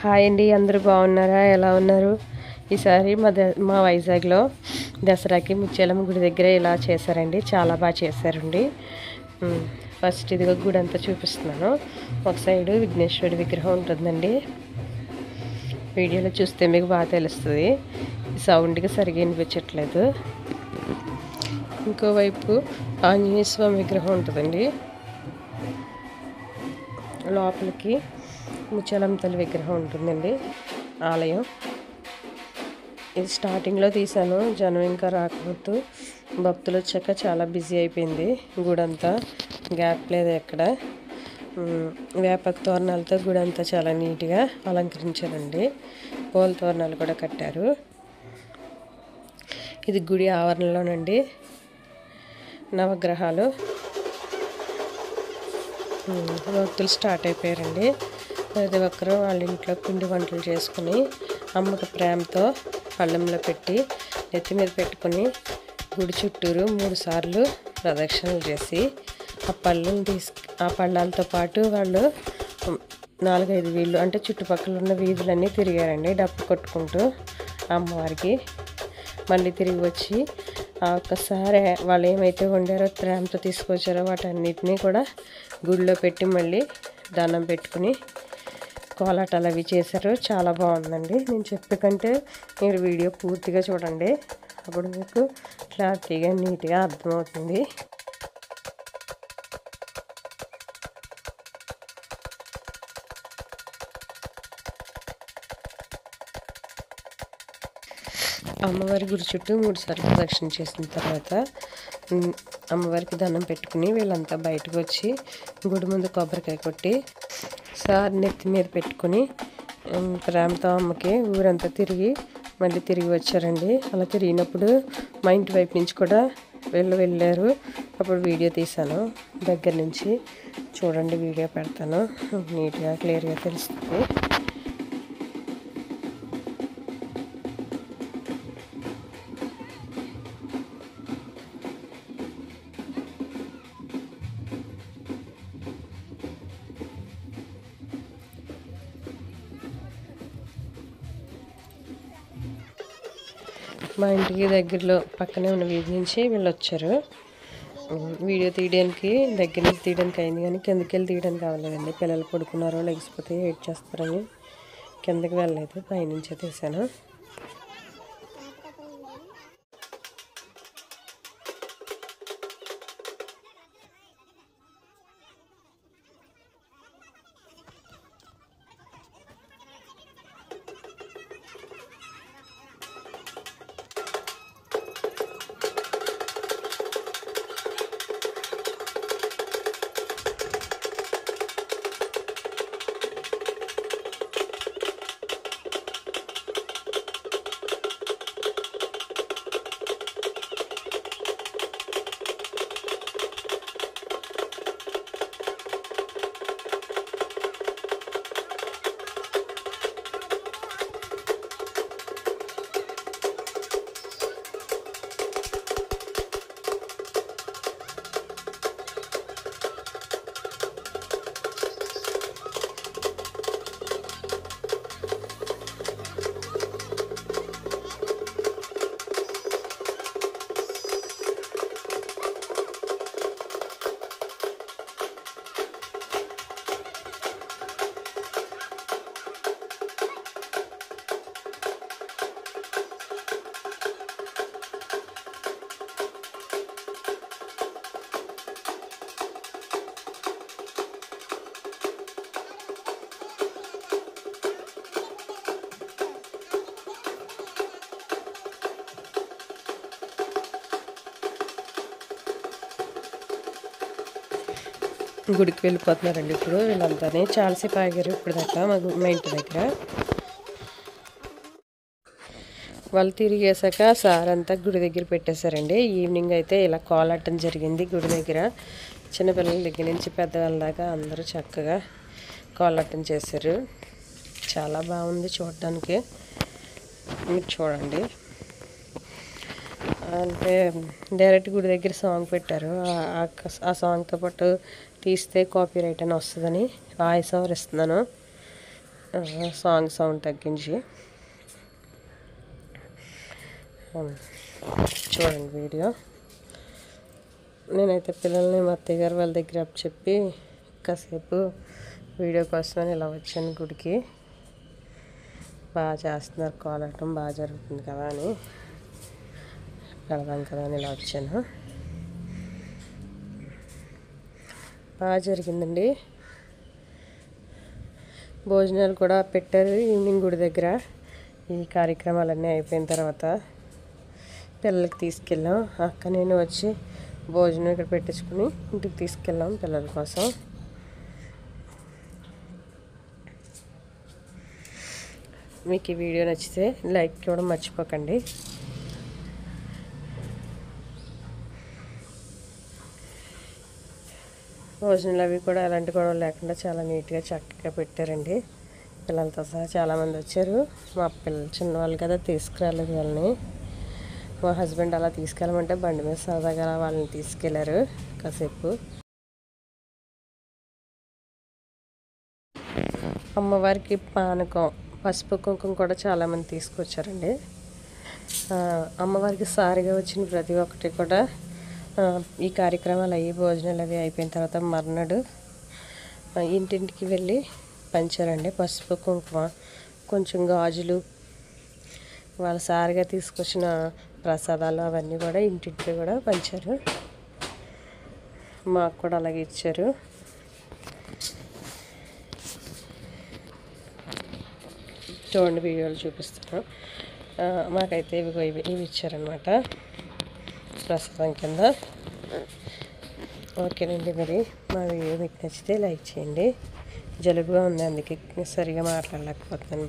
Hi అండి, అందరూ బాగున్నారా? ఎలా ఉన్నారు? ఈసారి మా వైజాగ్లో దసరాకి ముత్యాలమ్మ గుడి దగ్గర ఇలా చేశారండి. చాలా బాగా చేశారండి. ఫస్ట్ ఇదిగో గుడి అంతా చూపిస్తున్నాను. ఒక సైడు విఘ్నేశ్వరుడి విగ్రహం ఉంటుందండి. వీడియోలో చూస్తే మీకు బాగా తెలుస్తుంది. సౌండ్కి సరిగా వినిపించట్లేదు. ఇంకోవైపు ఆంజనేయ స్వామి విగ్రహం ఉంటుందండి. లోపలికి ముత్యాలమ్మ తల్లి విగ్రహం ఉంటుందండి. ఆలయం ఇది స్టార్టింగ్లో తీసాను. జనం ఇంకా రాకపోతూ భక్తులు వచ్చాక చాలా బిజీ అయిపోయింది. గుడంతా గ్యాప్ లేదు ఎక్కడ. వేపక తోరణాలతో గుడి అంతా చాలా నీట్గా అలంకరించారండి. పూల తోరణాలు కూడా కట్టారు. ఇది గుడి ఆవరణలోనండి. నవగ్రహాలు భక్తులు స్టార్ట్ అయిపోయారండి. ప్రతి ఒక్కరూ వాళ్ళ ఇంట్లో పిండి వంటలు చేసుకుని అమ్మకి ప్రేమతో పళ్ళెంలో పెట్టి నెత్తి మీద పెట్టుకుని గుడి చుట్టూరు 3 సార్లు ప్రదక్షిణలు చేసి ఆ పళ్ళాలతో పాటు వాళ్ళు 4-5 వీళ్ళు అంటే చుట్టుపక్కల ఉన్న వీధులన్నీ తిరిగారండి. డప్పు కొట్టుకుంటూ అమ్మవారికి. మళ్ళీ తిరిగి వచ్చి ఒక్కసారి వాళ్ళు ఏమైతే వండారో ప్రేమతో తీసుకొచ్చారో వాటన్నిటినీ కూడా గుడిలో పెట్టి మళ్ళీ దండం పెట్టుకుని కోలాటాలు అవి చేశారు. చాలా బాగుందండి. నేను చెప్పే కంటే మీరు వీడియో పూర్తిగా చూడండి. అప్పుడు మీకు క్లారిటీగా నీట్గా అర్థమవుతుంది. అమ్మవారి గుడి చుట్టూ 3 సార్లు ప్రదక్షిణ చేసిన తర్వాత అమ్మవారికి దండం పెట్టుకుని వీళ్ళంతా బయటకు వచ్చి గుడి ముందు కొబ్బరికాయ కొట్టి సార్ నెత్తి మీద పెట్టుకుని ప్రేమతో అమ్మకి ఊరంతా తిరిగి మళ్ళీ తిరిగి వచ్చారండి. అలా తిరిగినప్పుడు మా ఇంటి వైపు నుంచి కూడా వెళ్ళారు. అప్పుడు వీడియో తీశాను. దగ్గర నుంచి చూడండి, వీడియో పెడతాను. నీట్గా క్లియర్గా తెలుస్తుంది. మా ఇంటికి దగ్గరలో పక్కనే ఉన్న వీధి నుంచి వీళ్ళు వచ్చారు. వీడియో తీయడానికి దగ్గర నుంచి తీయడానికి అయింది, కానీ కిందకి వెళ్ళి తీయడానికి అవ్వలేదండి. పిల్లలు పడుకున్నారో లేకపోతే ఏడ్ చేస్తారని కిందకి వెళ్ళలేదు. పైనుంచే తీసాను. గుడికి వెళ్ళిపోతున్నారండి ఇప్పుడు వీళ్ళంతానే. చాలాసేపు ఆగారు ఇప్పుడు దాకా మా ఇంటి దగ్గర. వాళ్ళు తిరిగేసాక సార్ అంతా గుడి దగ్గర పెట్టేశారండి. ఈవినింగ్ అయితే ఇలా కోలాటం జరిగింది గుడి దగ్గర. చిన్నపిల్లల దగ్గర నుంచి పెద్దవాళ్ళ దాకా అందరూ చక్కగా కోలాటం చేశారు. చాలా బాగుంది చూడడానికి. మీరు చూడండి. అంటే డైరెక్ట్ గుడి దగ్గర సాంగ్ పెట్టారు. ఆ సాంగ్తో పాటు తీస్తే కాపీరైట్ అని వస్తుందని వాయిస్ ఓవర్ ఇస్తున్నాను. సాంగ్ సౌండ్ తగ్గించి చూడండి వీడియో. నేనైతే పిల్లల్ని మా అత్తయ్య గారు వాళ్ళ దగ్గర చెప్పి కాసేపు వీడియో కోసమని ఇలా వచ్చాను గుడికి. బాగా చేస్తున్నారు, కోలాటం బాగా జరుగుతుంది కదా అని వెళదాం కదా అని ఇలా వచ్చాను. బాగా జరిగిందండి. భోజనాలు కూడా పెట్టారు ఈవినింగ్ గుడి దగ్గర. ఈ కార్యక్రమాలన్నీ అయిపోయిన తర్వాత పిల్లలకి తీసుకెళ్ళాం. అక్క నేను వచ్చి భోజనం ఇక్కడ పెట్టించుకుని ఇంటికి తీసుకెళ్ళాం పిల్లల కోసం. మీకు ఈ వీడియో నచ్చితే లైక్ ఇవ్వడం మర్చిపోకండి. భోజనాలు అవి కూడా ఎలాంటి గొడవలు లేకుండా చాలా నీట్గా చక్కగా పెట్టారండి. పిల్లలతో సహా చాలామంది వచ్చారు. మా పిల్లలు చిన్నవాళ్ళు కదా తీసుకురాలేదు వాళ్ళని. మా హస్బెండ్ అలా తీసుకెళ్ళమంటే బండి మీద సరదాగా వాళ్ళని తీసుకెళ్లారు. కాసేపు అమ్మవారికి పానకం, పసుపు, కుంకుమ కూడా చాలామంది తీసుకొచ్చారండి. అమ్మవారికి సారిగా వచ్చిన ప్రతి ఒక్కటి కూడా ఈ కార్యక్రమాలు అయ్యి భోజనాలు అవి అయిపోయిన తర్వాత మర్నాడు ఇంటింటికి వెళ్ళి పంచారండి. పసుపు, కుంకుమ, కొంచెం గాజులు, వాళ్ళ సారిగా తీసుకొచ్చిన ప్రసాదాలు అవన్నీ కూడా ఇంటింటికి కూడా పంచారు. మాకు కూడా అలాగే ఇచ్చారు. చూడండి వీడియోలు చూపిస్తాను. మాకైతే ఇవి ఇచ్చారనమాట ప్రసాదం కింద. ఓకేనండి, మరి మా వీడియో మీకు నచ్చితే లైక్ చేయండి. జలుబుగా ఉంది, అందుకే సరిగా మాట్లాడలేకపోతున్నాను.